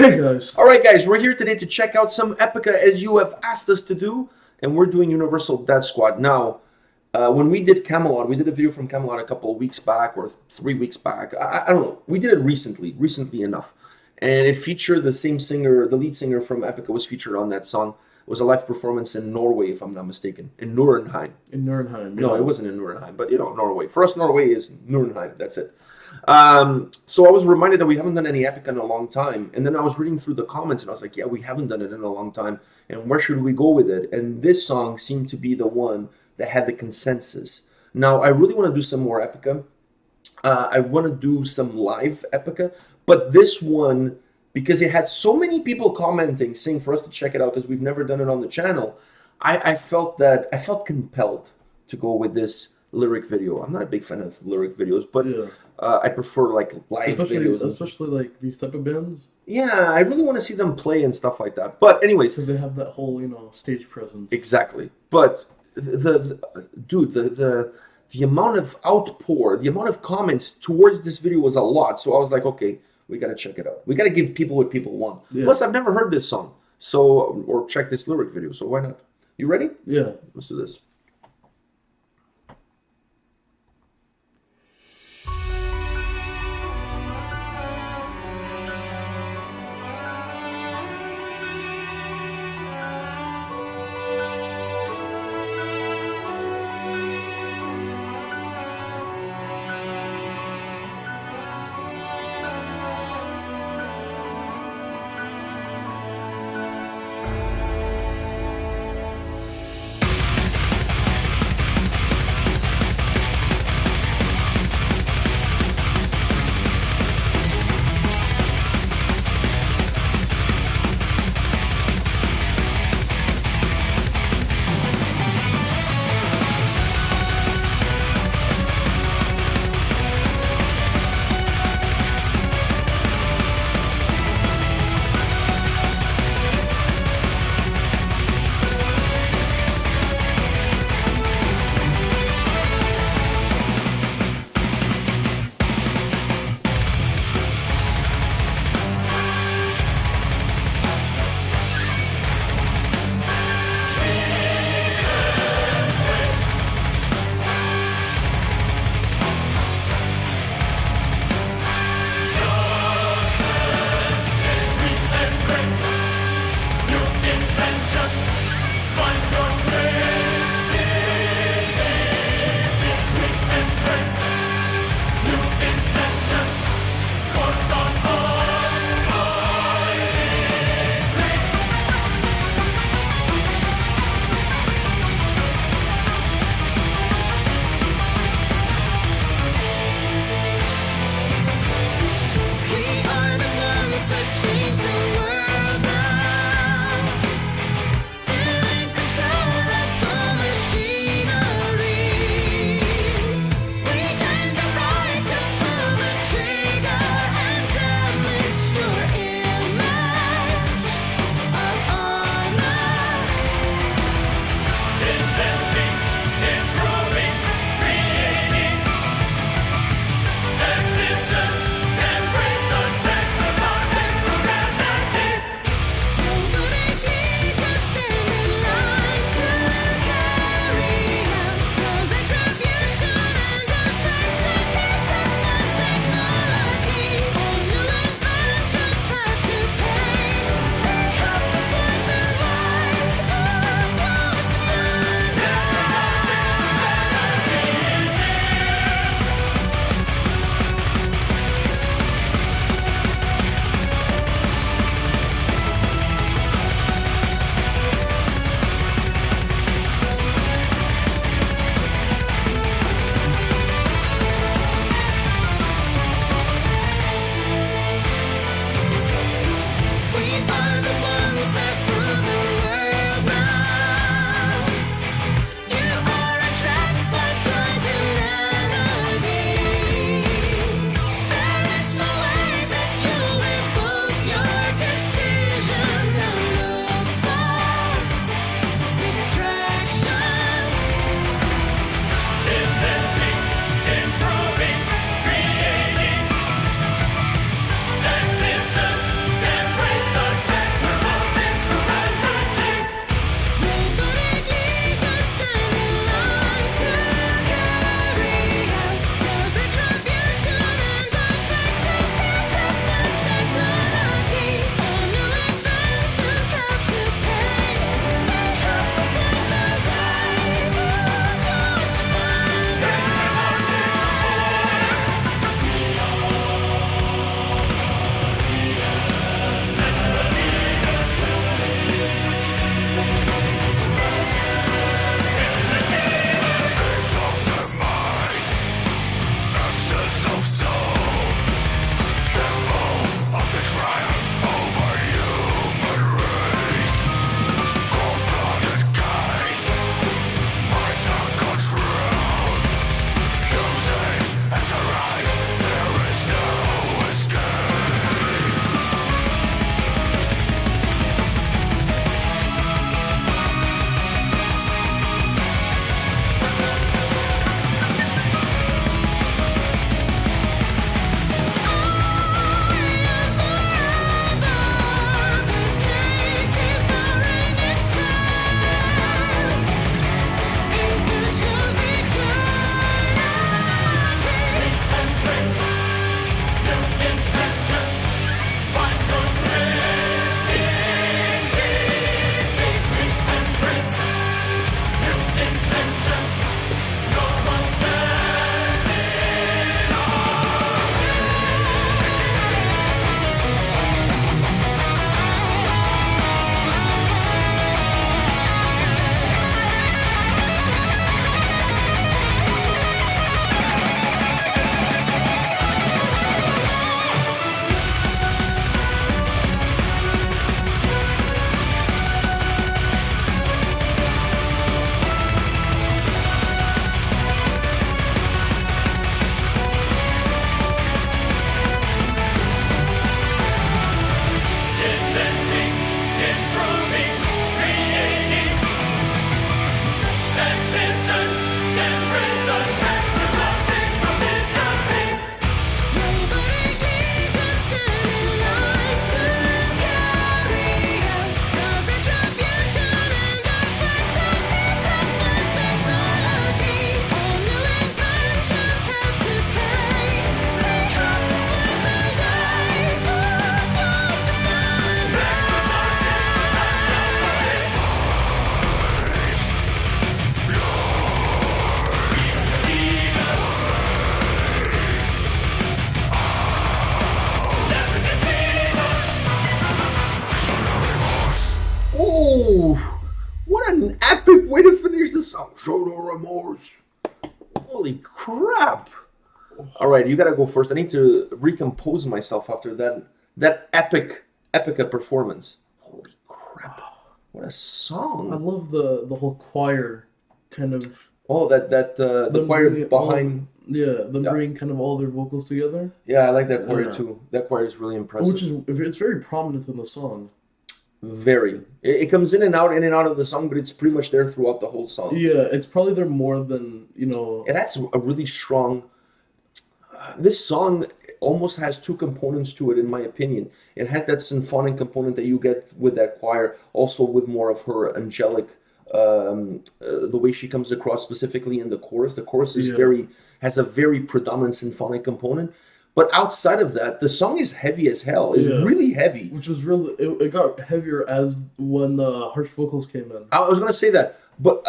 Hey guys. Alright guys, we're here today to check out some Epica as you have asked us to do, and we're doing Universal Death Squad. Now, when we did Kamelot, we did a video from Kamelot a couple of weeks back, or 3 weeks back, I don't know, we did it recently enough, and it featured the same singer, the lead singer from Epica was featured on that song. It was a live performance in Norway, if I'm not mistaken, in Nuremberg. In Nuremberg. No, it wasn't in Nuremberg, but you know, Norway. For us, Norway is Nuremberg, that's it. So I was reminded that we haven't done any Epica in a long time, and then I was reading through the comments and I was like, yeah, we haven't done it in a long time, and where should we go with it? And this song seemed to be the one that had the consensus. Now I really want to do some more Epica. I want to do some live Epica, but this one, because it had so many people commenting saying for us to check it out because we've never done it on the channel, I felt compelled to go with this lyric video. I'm not a big fan of lyric videos, but yeah. I prefer like live videos. Especially like these type of bands. Yeah, I really want to see them play and stuff like that. But anyways, because they have that whole, stage presence. Exactly. But the amount of outpour, the amount of comments towards this video was a lot. So I was like, okay, we got to check it out. We got to give people what people want. Yeah. Plus, I've never heard this song, or check this lyric video. So why not? You ready? Yeah. Let's do this. remorse. Holy crap. All right, you got to go first. I need to recompose myself after that Epica performance. Holy crap. What a song. I love the whole choir kind of. Oh, the choir behind. Them bringing kind of all their vocals together. Yeah, I like that choir too. That choir is really impressive. It's very prominent in the song. Very. It comes in and out of the song, but it's pretty much there throughout the whole song. Yeah, it's probably there more than, And that's a really strong... this song almost has two components to it, in my opinion. It has that symphonic component that you get with that choir, also with more of her angelic, the way she comes across specifically in the chorus. The chorus is has a very predominant symphonic component. But outside of that, the song is heavy as hell. It's really heavy. Which was really... It got heavier as when the harsh vocals came in. I was going to say that. But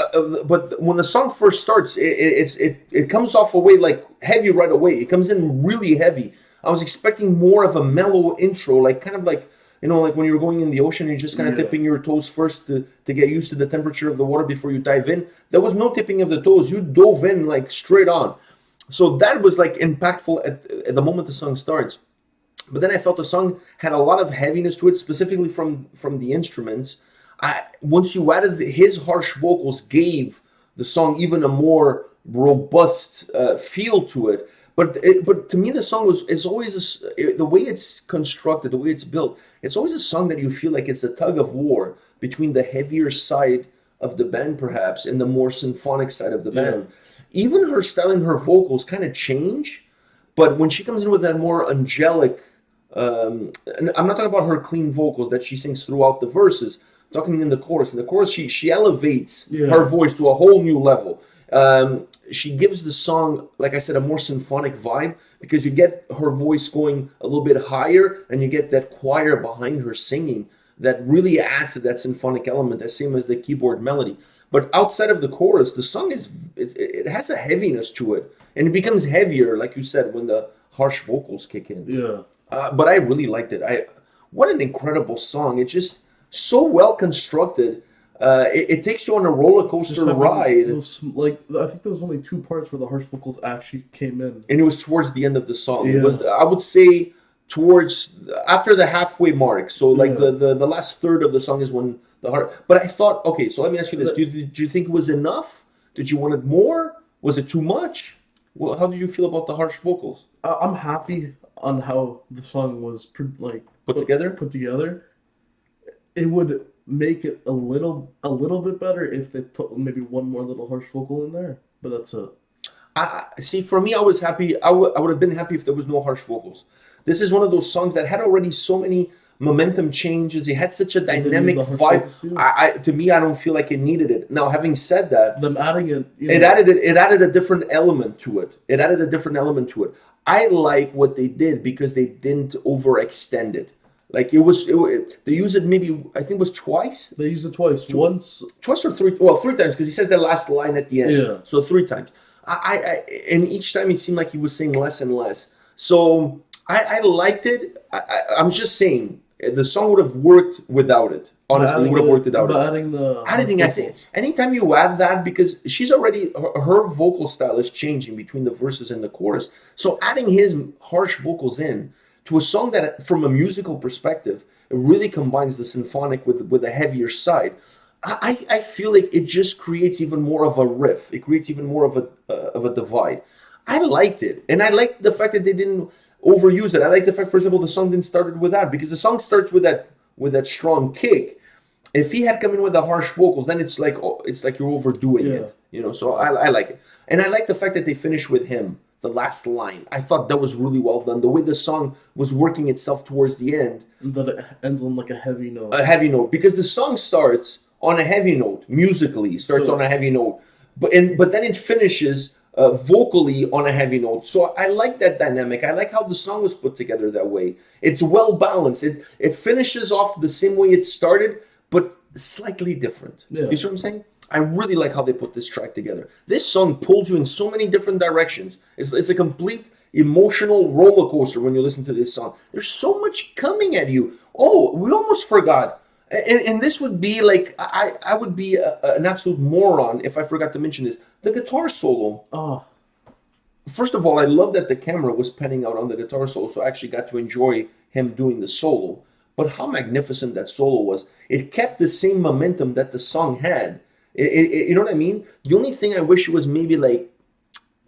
when the song first starts, it comes off away like heavy right away. It comes in really heavy. I was expecting more of a mellow intro, like kind of like, like when you're going in the ocean, you're just kind of tipping your toes first to get used to the temperature of the water before you dive in. There was no tipping of the toes. You dove in like straight on. So that was like impactful at the moment the song starts. But then I felt the song had a lot of heaviness to it, specifically from the instruments. Once you added his harsh vocals, gave the song even a more robust feel to it. But to me, the song is always the way it's constructed, the way it's built. It's always a song that you feel like it's a tug of war between the heavier side of the band, perhaps, and the more symphonic side of the band. Even her style and her vocals kind of change, but when she comes in with that more angelic, and I'm not talking about her clean vocals that she sings throughout the verses. I'm talking in the chorus. In the chorus, she elevates her voice to a whole new level. She gives the song, like I said, a more symphonic vibe because you get her voice going a little bit higher and you get that choir behind her singing that really adds to that symphonic element, the same as the keyboard melody. But outside of the chorus, the song it has a heaviness to it. And it becomes heavier, like you said, when the harsh vocals kick in. Yeah. But I really liked it. What an incredible song. It's just so well constructed. It takes you on a roller coaster ride. I think there was only 2 parts where the harsh vocals actually came in, and it was towards the end of the song. It was, I would say, towards after the halfway mark. So like the last third of the song is when the heart. But I thought, okay, so let me ask you this: did you think it was enough? Did you want it more? Was it too much? Well, how did you feel about the harsh vocals? I'm happy on how the song was put together. Put together. It would make it a little bit better if they put maybe one more little harsh vocal in there, but that's it. See, for me, I was happy. I would have been happy if there was no harsh vocals. This is one of those songs that had already so many momentum changes. It had such a dynamic vibe. To me, I don't feel like it needed it. Now, having said that, them adding it, it added a different element to it. I like what they did because they didn't overextend it. Like they used it maybe, I think it was twice. They used it twice. Twice or three? Well, 3 times because he says the last line at the end. Yeah. So 3 times. And each time it seemed like he was saying less and less. So I liked it. I'm just saying the song would have worked without it. Honestly, it would have worked without it. Adding I think anytime you add that, because she's already her vocal style is changing between the verses and the chorus. So adding his harsh vocals in to a song that, from a musical perspective, it really combines the symphonic with a heavier side. I feel like it just creates even more of a riff. It creates even more of a divide. I liked it, and I liked the fact that they didn't overuse it. I like the fact, for example, the song didn't start with that, because the song starts with that strong kick. If he had come in with the harsh vocals, then it's like you're overdoing it, So I like it, and I like the fact that they finish with him. The last line, I thought that was really well done. The way the song was working itself towards the end. But it ends on like a heavy note. A heavy note, because the song starts on a heavy note, musically starts on a heavy note, but then it finishes vocally on a heavy note. So I like that dynamic. I like how the song was put together that way. It's well balanced. It finishes off the same way it started, but slightly different. Yeah. You see what I'm saying? I really like how they put this track together. This song pulls you in so many different directions. It's a complete emotional roller coaster when you listen to this song. There's so much coming at you. Oh, we almost forgot. And this would be like I would be an absolute moron if I forgot to mention this. The guitar solo. Oh, First of all, I love that the camera was panning out on the guitar solo, so I actually got to enjoy him doing the solo. But how magnificent that solo was! It kept the same momentum that the song had. You know what I mean? The only thing I wish was maybe like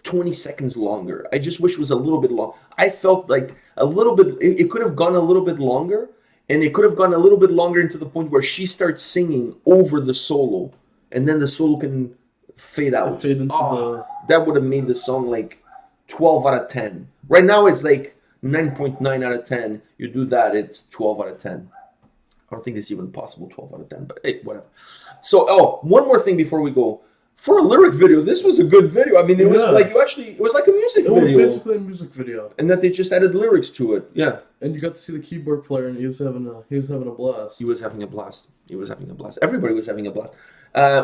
20 seconds longer. I just wish it was a little bit long. I felt like a little bit. It could have gone a little bit longer. And it could have gone a little bit longer into the point where she starts singing over the solo, and then the solo can fade out. fade into That would have made the song like 12 out of 10. Right now it's like 9.9 out of 10. You do that, it's 12 out of 10. I don't think it's even possible 12 out of 10, but hey, whatever. So, one more thing before we go. For a lyric video, this was a good video. I mean, it was like it was like a music video. It was basically a music video. And that they just added lyrics to it. Yeah. And you got to see the keyboard player, and he was having a blast. He was having a blast. Everybody was having a blast.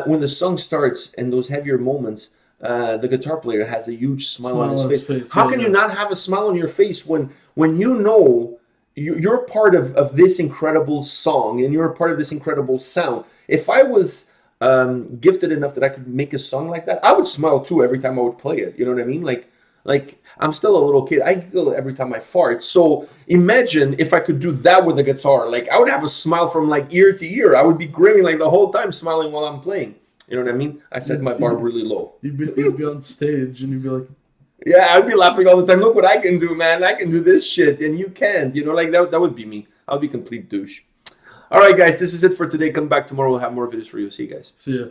When the song starts and those heavier moments, the guitar player has a huge smile on his face. How can you not have a smile on your face when you know you're part of this incredible song and you're a part of this incredible sound? If I was gifted enough that I could make a song like that, I would smile too every time I would play it. You know what I mean? Like I'm still a little kid. I giggle every time I fart. So imagine if I could do that with a guitar. Like I would have a smile from like ear to ear. I would be grinning like the whole time, smiling while I'm playing. You know what I mean? I set my bar really low. You'd be on stage and you'd be like, yeah, I'd be laughing all the time. Look what I can do, man. I can do this shit and you can't. You know, like that would be me. I'll be complete douche. All right, guys, this is it for today. Come back tomorrow. We'll have more videos for you. See you guys. see ya.